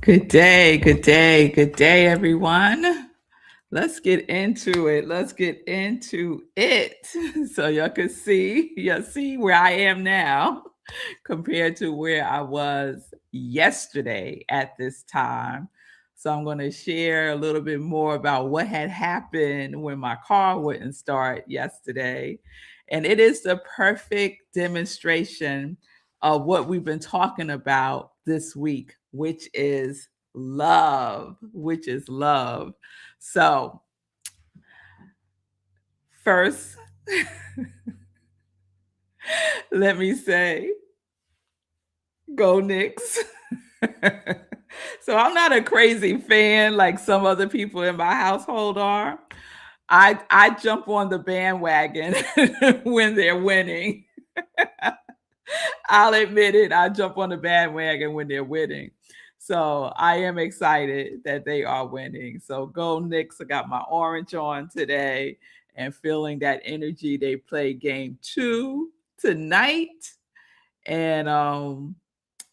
Good day, good day, good day, everyone. Let's get into it. Let's get into it. So y'all see where I am now compared to where I was yesterday at this time. So I'm going to share a little bit more about what had happened when my car wouldn't start yesterday. And it is the perfect demonstration of what we've been talking about this week, which is love. So, first, let me say, go Knicks. So, I'm not a crazy fan like some other people in my household are. I jump on the bandwagon when they're winning. I'll admit it. I jump on the bandwagon when they're winning. So I am excited that they are winning. So go Knicks. I got my orange on today and feeling that energy. They play game 2 tonight. And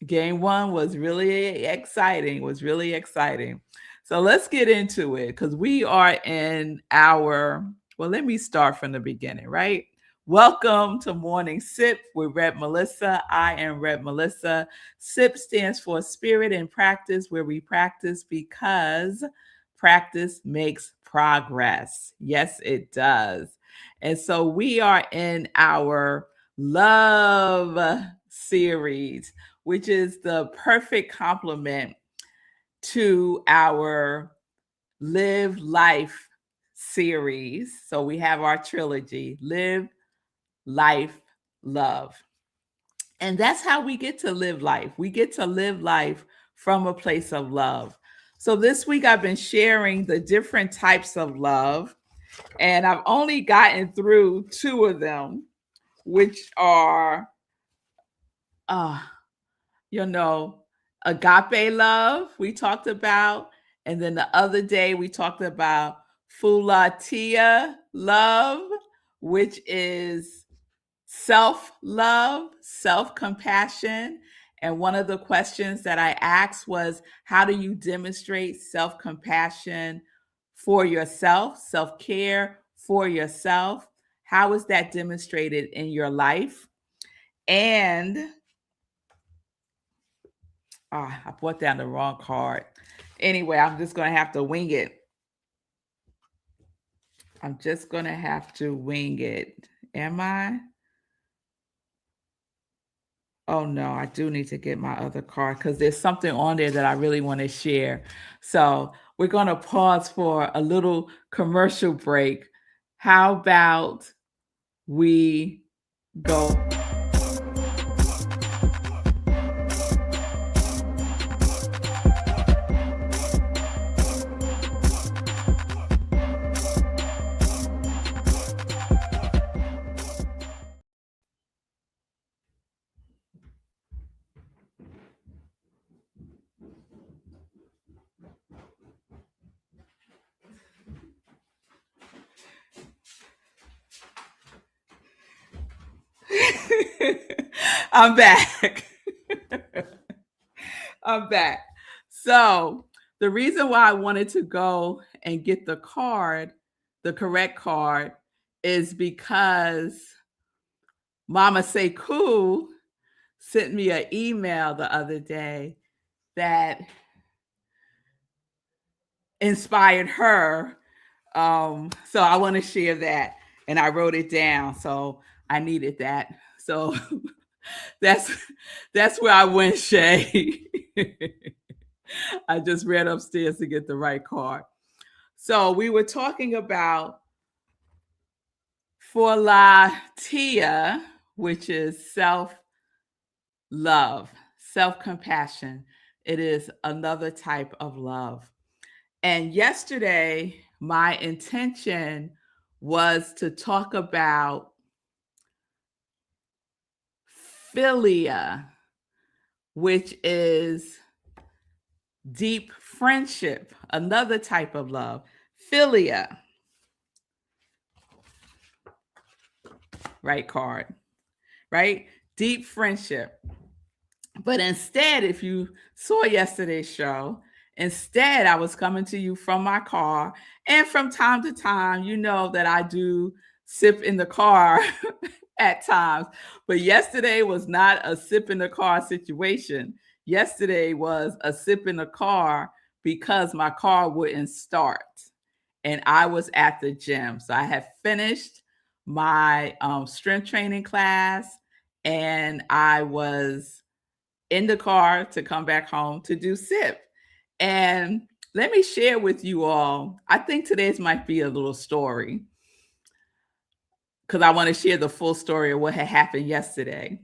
game 1 was really exciting. So let's get into it because we are in well, let me start from the beginning, right? Welcome to Morning Sip with Red Melissa. I am Red Melissa. SIP stands for Spirit in Practice, where we practice because practice makes progress. Yes, it does. And so we are in our love series, which is the perfect complement to our Live Life series. So we have our trilogy, Live, Life, Love. And that's how we get to live life. We get to live life from a place of love. So this week I've been sharing the different types of love, and I've only gotten through 2 of them, which are agape love, we talked about. And then the other day, we talked about fulatia love, which is self love, self compassion. And one of the questions that I asked was, how do you demonstrate self compassion for yourself, self care for yourself? How is that demonstrated in your life? And I brought down the wrong card. Anyway, I'm just going to have to wing it. Am I? Oh no, I do need to get my other card because there's something on there that I really want to share. So we're going to pause for a little commercial break. How about we go? I'm back. I'm back. So, the reason why I wanted to go and get the card, the correct card, is because Mama Sekou sent me an email the other day that inspired her. So I want to share that. And I wrote it down. So I needed that. So that's where I went, Shay. I just ran upstairs to get the right card. So we were talking about for la tia, which is self-love, self-compassion. It is another type of love. And yesterday, my intention was to talk about philia, which is deep friendship, another type of love. Philia. Right card, right? Deep friendship. But instead, if you saw yesterday's show, instead, I was coming to you from my car. And from time to time, you know that I do sip in the car at times. But yesterday was not a sip in the car situation. Yesterday was a sip in the car because my car wouldn't start. And I was at the gym. So I had finished my strength training class, and I was in the car to come back home to do SIP. And let me share with you all, I think today's might be a little story because I want to share the full story of what had happened yesterday.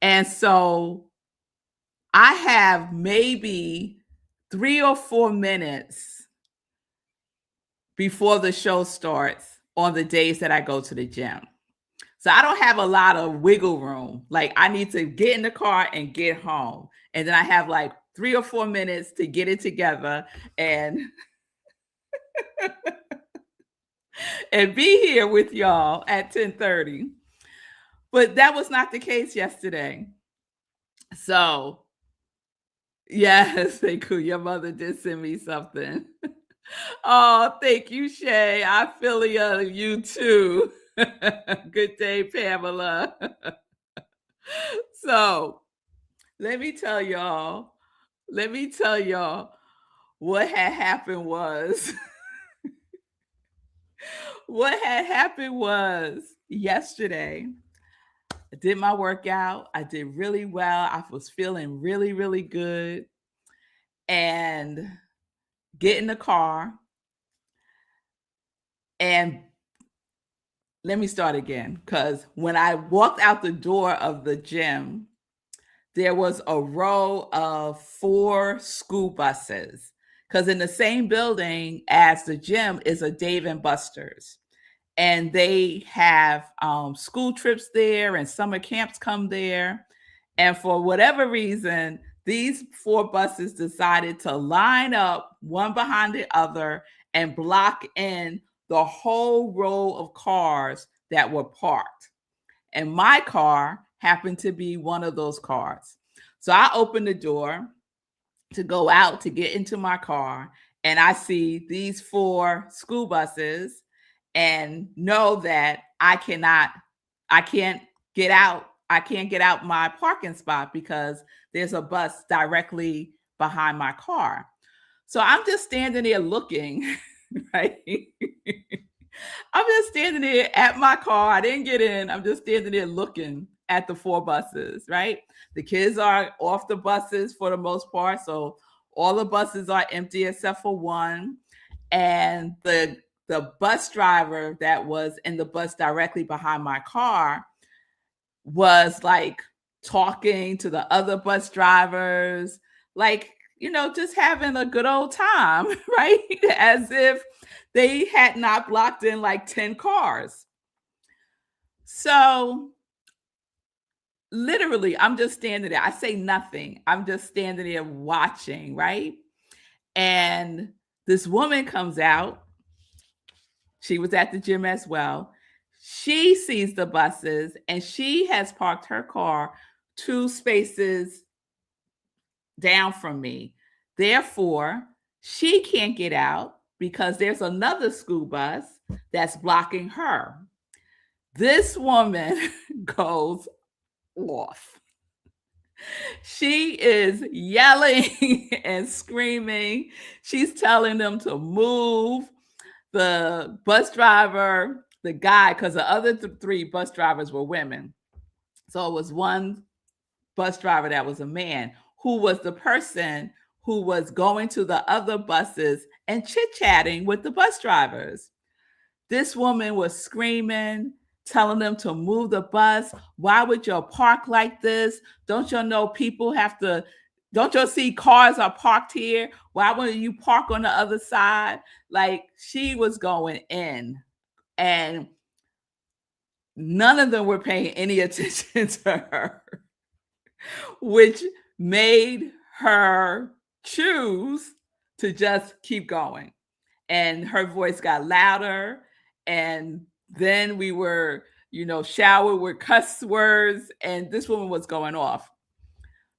And so I have maybe 3 or 4 minutes before the show starts on the days that I go to the gym. So I don't have a lot of wiggle room. Like I need to get in the car and get home. And then I have like 3 or 4 minutes to get it together and and be here with y'all at 10:30. But that was not the case yesterday. So yes, thank you. Your mother did send me something. Oh, thank you, Shay. I feel you too. Good day, Pamela. So let me tell y'all what had happened was yesterday. I did my workout. I did really well. I was feeling really, really good. And get in the car. And let me start again, because when I walked out the door of the gym, there was a row of 4 school buses. Because in the same building as the gym is a Dave and Buster's. And they have school trips there and summer camps come there. And for whatever reason, these 4 buses decided to line up one behind the other and block in the whole row of cars that were parked. And my car happened to be one of those cars. So I opened the door to go out to get into my car, and I see these 4 school buses and know that I can't get out. I can't get out my parking spot because there's a bus directly behind my car. So I'm just standing there looking, right? I'm just standing there at my car. I didn't get in. I'm just standing there looking at the 4 buses, right? The kids are off the buses for the most part. So all the buses are empty except for one. And the bus driver that was in the bus directly behind my car was like talking to the other bus drivers, like, just having a good old time, right? As if they had not blocked in like 10 cars. So literally, I'm just standing there. I say nothing. I'm just standing there watching, right? And this woman comes out. She was at the gym as well. She sees the buses and she has parked her car 2 spaces down from me. Therefore, she can't get out because there's another school bus that's blocking her. This woman goes off. She is yelling and screaming. She's telling them to move. The bus driver, the guy, because the other 3 bus drivers were women. So it was one bus driver that was a man, who was the person who was going to the other buses and chit-chatting with the bus drivers. This woman was screaming, telling them to move the bus. Why would you park like this? Don't you know people have to, don't you see cars are parked here? Why wouldn't you park on the other side? Like, she was going in, and none of them were paying any attention to her, which made her choose to just keep going. And her voice got louder, and then we were, showered with cuss words, and this woman was going off.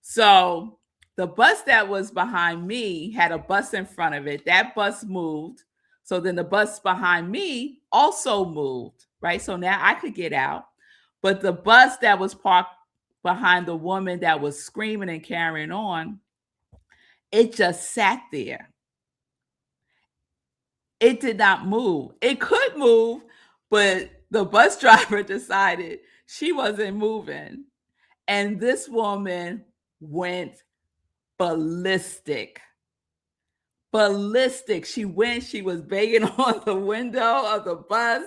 So the bus that was behind me had a bus in front of it. That bus moved. So then the bus behind me also moved, right? So now I could get out. But the bus that was parked behind the woman that was screaming and carrying on, it just sat there. It did not move. It could move, but the bus driver decided she wasn't moving. And this woman went ballistic. Ballistic. She was banging on the window of the bus.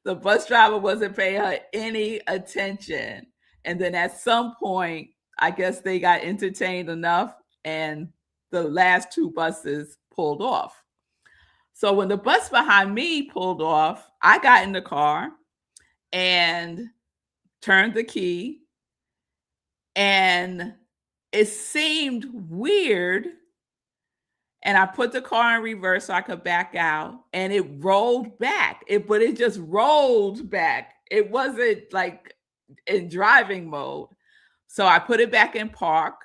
The bus driver wasn't paying her any attention. And then at some point, I guess they got entertained enough and the last two buses pulled off. So when the bus behind me pulled off, I got in the car and turned the key. And it seemed weird. And I put the car in reverse so I could back out. And it rolled back. But it just rolled back. It wasn't like in driving mode. So I put it back in park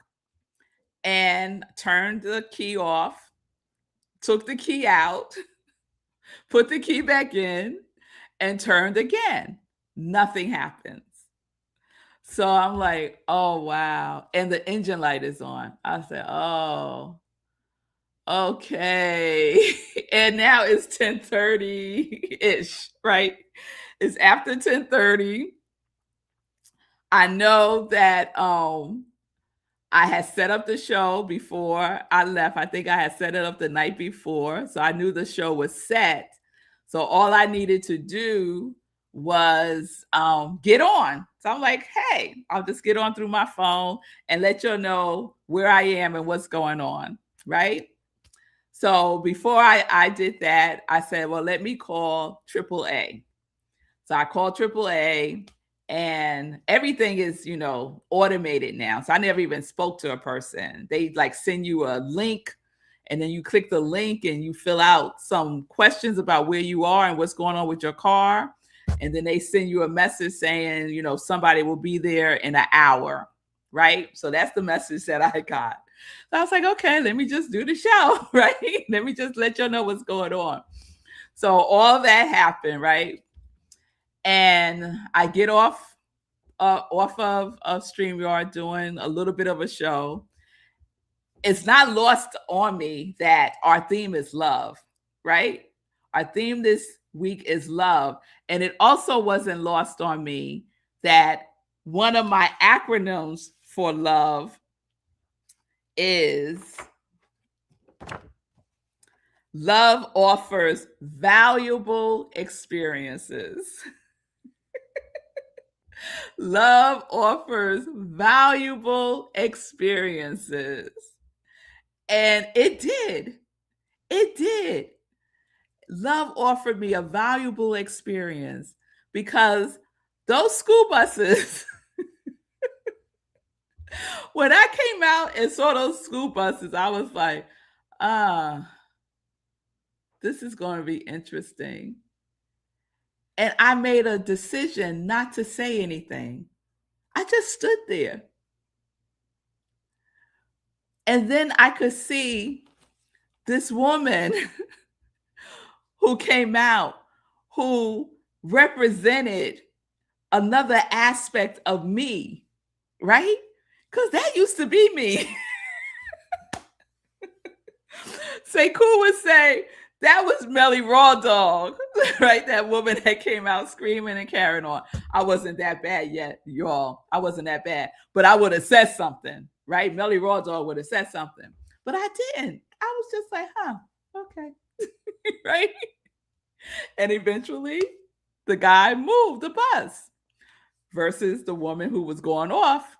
and turned the key off, took the key out, put the key back in, and turned again. Nothing happens. So I'm like, oh, wow. And the engine light is on. I said, oh, okay. And now it's 10:30-ish, right? It's after 10:30. I know that I had set up the show before I left. I think I had set it up the night before. So I knew the show was set. So all I needed to do was get on. So I'm like, hey, I'll just get on through my phone and let you know where I am and what's going on, right? So before I did that, I said, well, let me call AAA. So I called AAA and everything is, automated now. So I never even spoke to a person. They like send you a link and then you click the link and you fill out some questions about where you are and what's going on with your car. And then they send you a message saying, somebody will be there in an hour, right? So that's the message that I got. So I was like, okay, let me just do the show, right? Let me just let you know what's going on. So all that happened, right? And I get off of StreamYard doing a little bit of a show. It's not lost on me that our theme is love, right? Our theme this week is love. And it also wasn't lost on me that one of my acronyms for love is love offers valuable experiences. Love offers valuable experiences. And it did. It did. Love offered me a valuable experience because those school buses, when I came out and saw those school buses, I was like, this is going to be interesting. And I made a decision not to say anything. I just stood there. And then I could see this woman who came out, who represented another aspect of me, right? Because that used to be me. Sekou would say, that was Melly Raw Dog, right? That woman that came out screaming and carrying on. I wasn't that bad yet, y'all. I wasn't that bad. But I would have said something, right? Melly Raw Dog would have said something. But I didn't. I was just like, okay. Right? And eventually, the guy moved the bus versus the woman who was going off.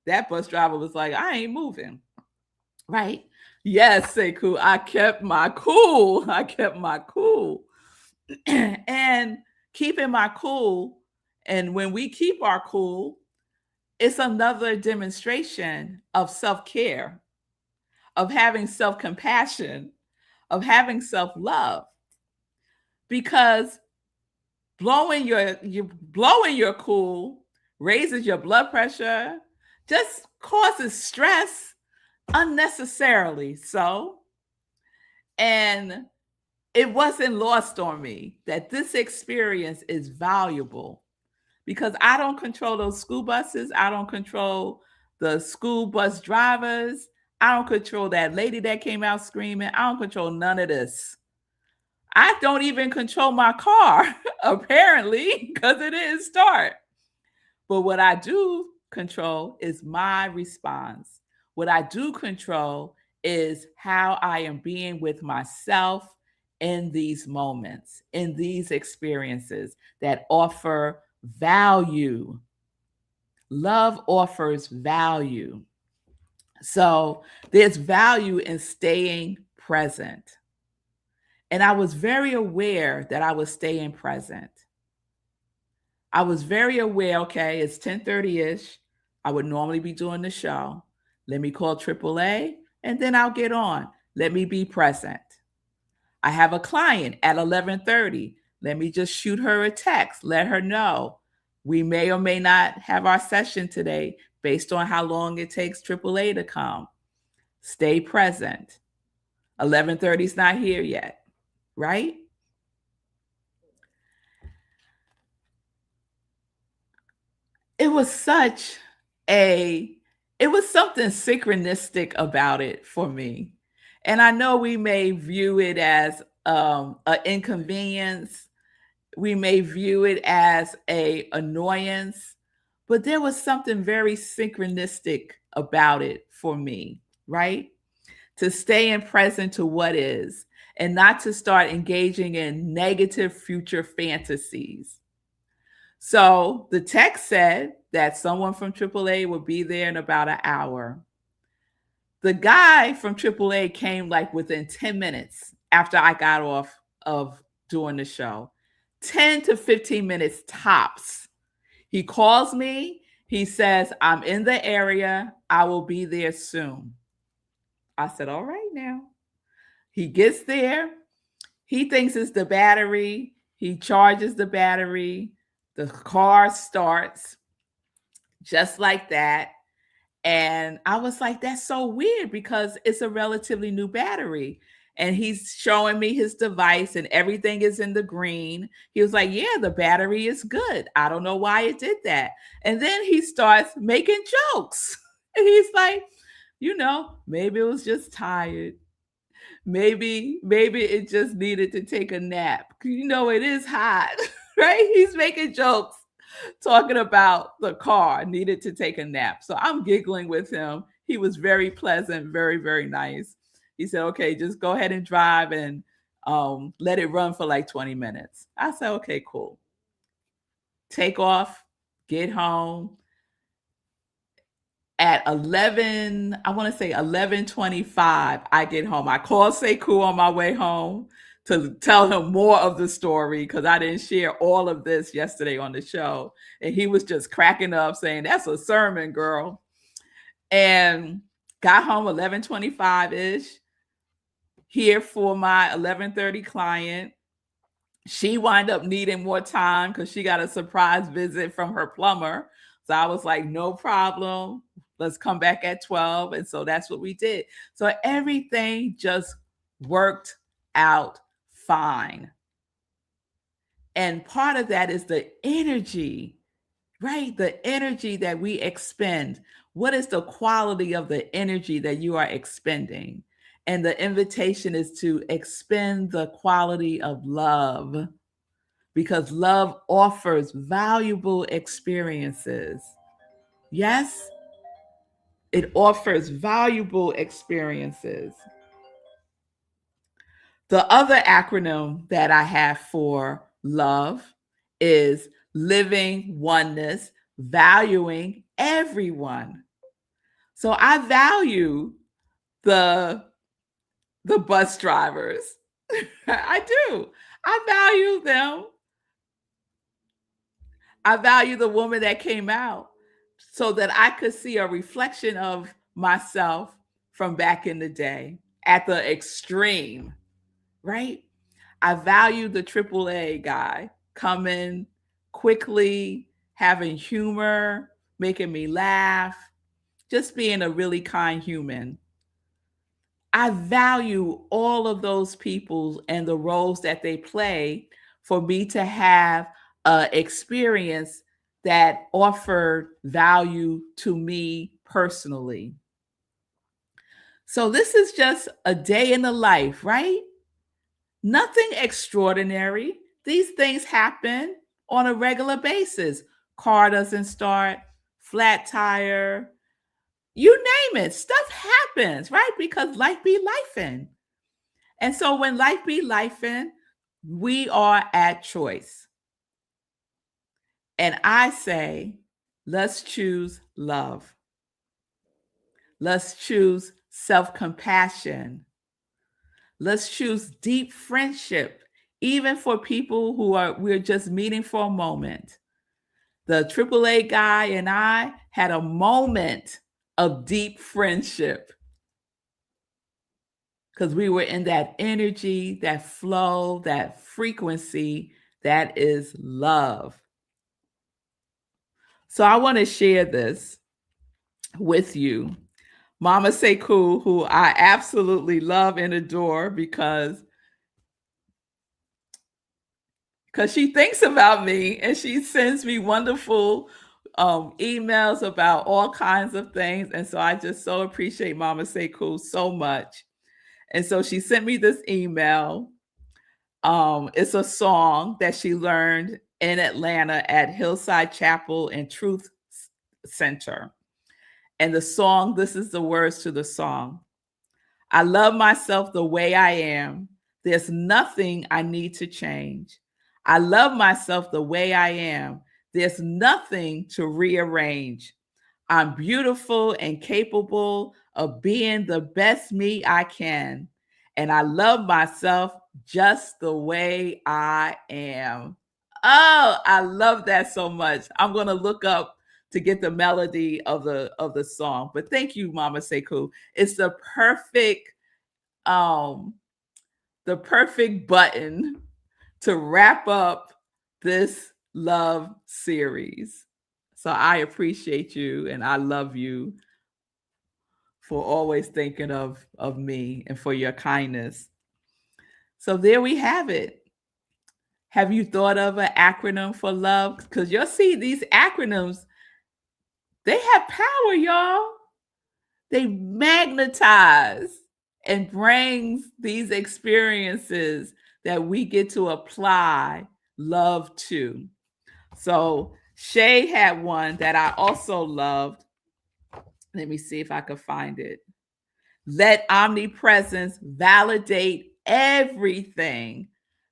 That bus driver was like, I ain't moving. Right? Yes, Sekou, I kept my cool. I kept my cool. And keeping my cool, and when we keep our cool, it's another demonstration of self-care, of having self-compassion, of having self-love. Because blowing your cool raises your blood pressure, just causes stress unnecessarily. So, and it wasn't lost on me that this experience is valuable because I don't control those school buses. I don't control the school bus drivers. I don't control that lady that came out screaming. I don't control none of this. I don't even control my car, apparently, because it didn't start. But what I do control is my response. What I do control is how I am being with myself in these moments, in these experiences that offer value. Love offers value. So there's value in staying present. And I was very aware that I was staying present. I was very aware, okay, it's 10:30-ish. I would normally be doing the show. Let me call AAA and then I'll get on. Let me be present. I have a client at 11:30. Let me just shoot her a text. Let her know we may or may not have our session today based on how long it takes AAA to come. Stay present. 11:30 is not here yet, right? It was such a it was something synchronistic about it for me. And I know we may view it as an inconvenience. We may view it as a annoyance, but there was something very synchronistic about it for me, right? To stay in present to what is and not to start engaging in negative future fantasies. So the text said that someone from AAA would be there in about an hour. The guy from AAA came like within 10 minutes after I got off of doing the show. 10 to 15 minutes tops. He calls me. He says, I'm in the area. I will be there soon. I said, all right now. He gets there. He thinks it's the battery. He charges the battery. The car starts just like that. And I was like, that's so weird because it's a relatively new battery. And he's showing me his device and everything is in the green. He was like, yeah, the battery is good. I don't know why it did that. And then he starts making jokes. And he's like, maybe it was just tired. Maybe it just needed to take a nap. It is hot, right? He's making jokes talking about the car needed to take a nap. So I'm giggling with him. He was very pleasant, very, very nice. He said, okay, just go ahead and drive and let it run for like 20 minutes. I said, okay, cool. Take off, get home. At 11, I want to say 11:25, I get home. I called Sekou on my way home to tell him more of the story because I didn't share all of this yesterday on the show. And he was just cracking up saying, that's a sermon, girl. And got home 11:25-ish, here for my 11:30 client. She wound up needing more time because she got a surprise visit from her plumber. So I was like, no problem. Let's come back at 12. And so that's what we did. So everything just worked out fine. And part of that is the energy, right? The energy that we expend. What is the quality of the energy that you are expending? And the invitation is to expend the quality of love because love offers valuable experiences. Yes, it offers valuable experiences. The other acronym that I have for love is living oneness, valuing everyone. So I value the bus drivers. I do. I value them. I value the woman that came out so that I could see a reflection of myself from back in the day at the extreme, right? I value the AAA guy coming quickly, having humor, making me laugh. just being a really kind human. I value all of those people and the roles that they play for me to have an experience that offered value to me personally. So this is just a day in the life, right? Nothing extraordinary. These things happen on a regular basis. Car doesn't start, flat tire, you name it. Stuff happens, right? Because life be lifing. And so when life be lifing, we are at choice. And I say, let's choose love. Let's choose self-compassion. Let's choose deep friendship, even for people we're just meeting for a moment. The AAA guy and I had a moment of deep friendship because we were in that energy, that flow, that frequency that is love. So I want to share this with you. Mama Sekou, who I absolutely love and adore because she thinks about me and she sends me wonderful emails about all kinds of things. And so I just so appreciate Mama Sekou so much. And so she sent me this email. It's a song that she learned in Atlanta at Hillside Chapel and Truth Center. And the song, this is the words to the song. I love myself the way I am. There's nothing I need to change. I love myself the way I am. There's nothing to rearrange. I'm beautiful and capable of being the best me I can. And I love myself just the way I am. Oh, I love that so much. I'm going to look up to get the melody of the song. But thank you, Mama Sekou. It's the perfect button to wrap up this love series. So I appreciate you and I love you for always thinking of me and for your kindness. So there we have it. Have you thought of an acronym for love? Because you'll see these acronyms, they have power, y'all. They magnetize and brings these experiences that we get to apply love to. So Shay had one that I also loved. Let me see if I could find it. Let omnipresence validate everything.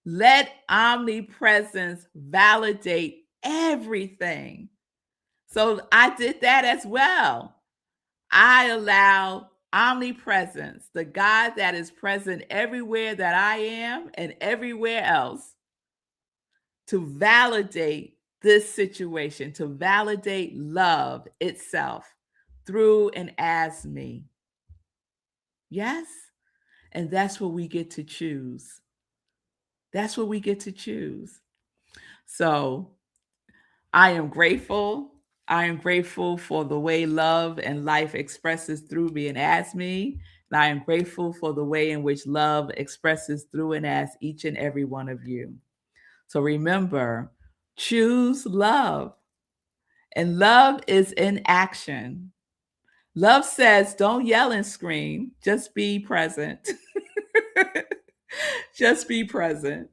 Let omnipresence validate everything. So I did that as well. I allow omnipresence, the God that is present everywhere that I am and everywhere else, to validate this situation, to validate love itself through and as me. Yes? And that's what we get to choose. That's what we get to choose. So I am grateful. I am grateful for the way love and life expresses through me and as me. And I am grateful for the way in which love expresses through and as each and every one of you. So remember, choose love. And love is in action. Love says, don't yell and scream, just be present. Just be present.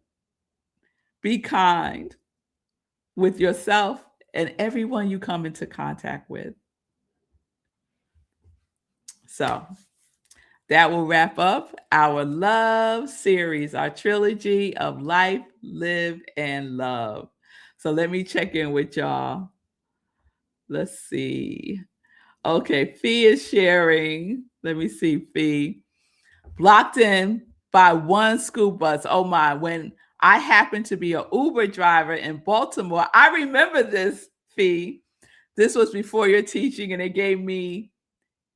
Be kind with yourself and everyone you come into contact with. So that will wrap up our love series, our trilogy of life, live, and love. So let me check in with y'all. Let's see. Okay, Fee is sharing. Let me see, Fee. Blocked in by one school bus. Oh my, when I happened to be an Uber driver in Baltimore, I remember this, Fee. This was before your teaching, and it gave me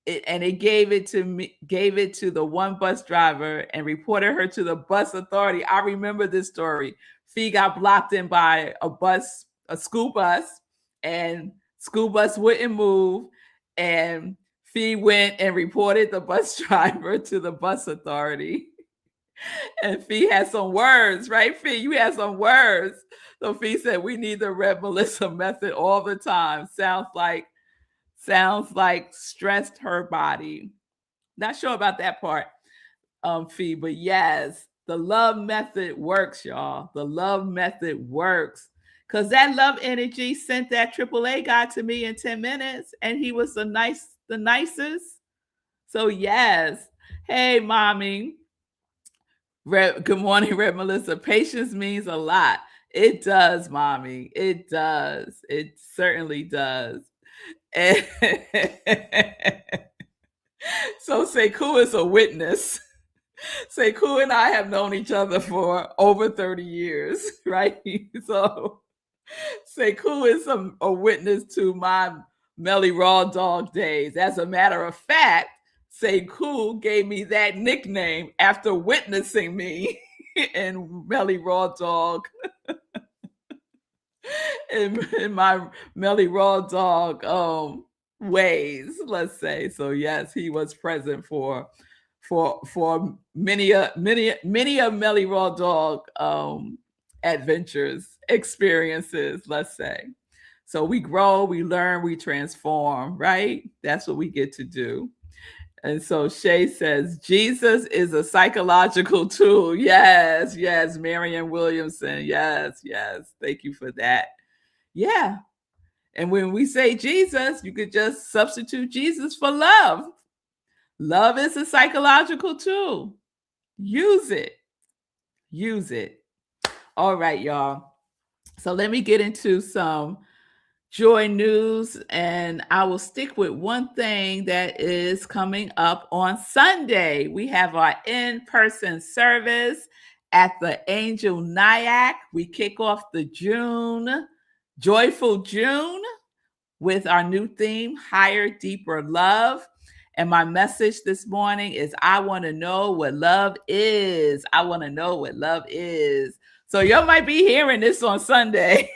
it, and it gave it to the one bus driver and reported her to the bus authority. I remember this story. Fee got blocked in by a school bus, and school bus wouldn't move, and Fee went and reported the bus driver to the bus authority. And Fee had some words, right? Fee, you had some words. So Fee said, we need the Red Melissa method all the time. Sounds like stressed her body. Not sure about that part, Fee, but yes, the love method works, y'all. The love method works. Because that love energy sent that AAA guy to me in 10 minutes, and he was the nicest. So yes. Hey, mommy. Good morning, Red Melissa. Patience means a lot. It does, mommy. It does. It certainly does. And so Sekou is a witness. Sekou and I have known each other for over 30 years, right? So Sekou is a witness to my Melly Raw Dog days. As a matter of fact, Sekou gave me that nickname after witnessing me in Melly Raw Dog, in my Melly Raw Dog ways, let's say. So yes, he was present for many a Melly Raw Dog adventures, experiences, let's say. So we grow, we learn, we transform, right? That's what we get to do. And so Shay says, Jesus is a psychological tool. Yes, yes, Marianne Williamson. Yes, yes. Thank you for that. Yeah. And when we say Jesus, you could just substitute Jesus for love. Love is a psychological tool. Use it. Use it. All right, y'all. So let me get into some joy news, and I will stick with one thing that is coming up on Sunday. We have our in-person service at the Angel Nyack. We kick off the Joyful June, with our new theme, Higher, Deeper Love. And my message this morning is, I want to know what love is. I want to know what love is. So y'all might be hearing this on Sunday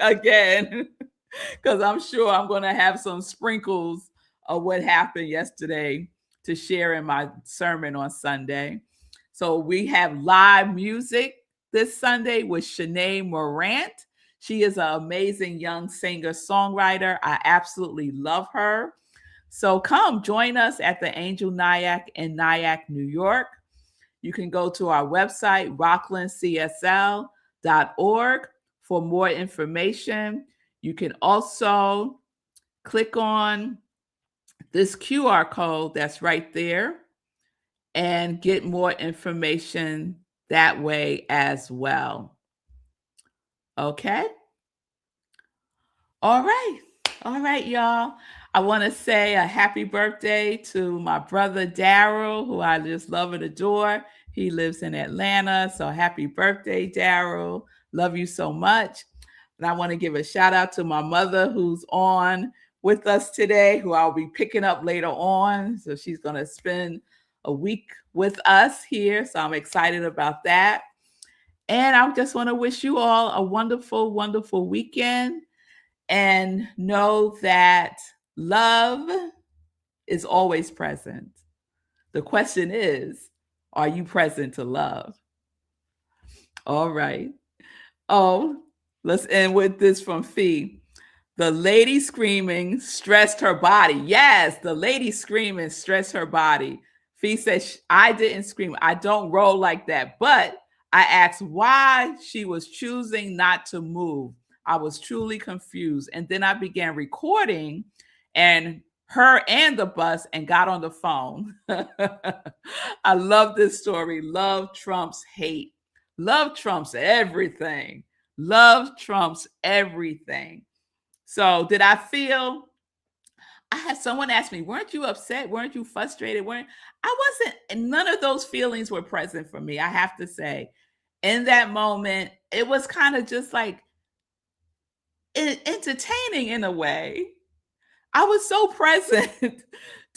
again, because I'm sure I'm going to have some sprinkles of what happened yesterday to share in my sermon on Sunday. So we have live music this Sunday with Shanae Morant. She is an amazing young singer-songwriter. I absolutely love her. So come join us at the Angel Nyack in Nyack, New York. You can go to our website, rocklandcsl.org, for more information. You can also click on this QR code that's right there and get more information that way as well. Okay? All right, y'all. I want to say a happy birthday to my brother Daryl, who I just love and adore. He lives in Atlanta. So happy birthday, Daryl. Love you so much. And I want to give a shout out to my mother, who's on with us today, who I'll be picking up later on. So she's going to spend a week with us here. So I'm excited about that. And I just want to wish you all a wonderful, wonderful weekend. And know that love is always present. The question is, are you present to love? All right. Oh, let's end with this from Fee. The lady screaming stressed her body. Yes, the lady screaming stressed her body. Fee says, I didn't scream. I don't roll like that. But I asked why she was choosing not to move. I was truly confused. And then I began recording and her and the bus and got on the phone. I love this story. Love trumps hate. Love trumps everything. Love trumps everything. So did I feel, I had someone ask me, weren't you upset? Weren't you frustrated? I wasn't, none of those feelings were present for me. I have to say, in that moment, it was kind of just like, entertaining in a way. I was so present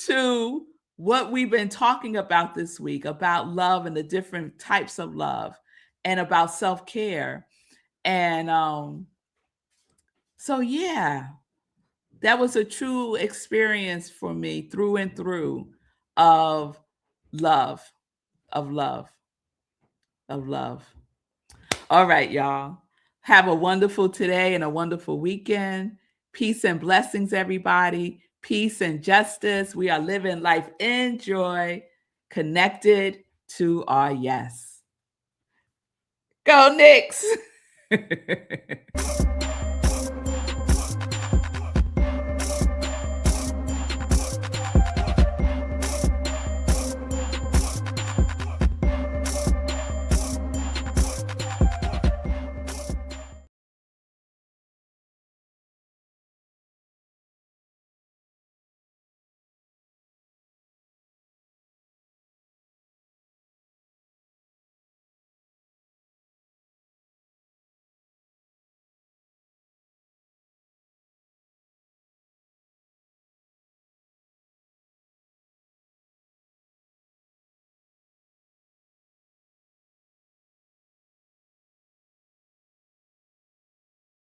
to what we've been talking about this week, about love and the different types of love, and about self-care. And so yeah, that was a true experience for me through and through of love, of love, of love. All right, y'all. Have a wonderful today and a wonderful weekend. Peace and blessings, everybody. Peace and justice. We are living life in joy, connected to our yes. Go Knicks!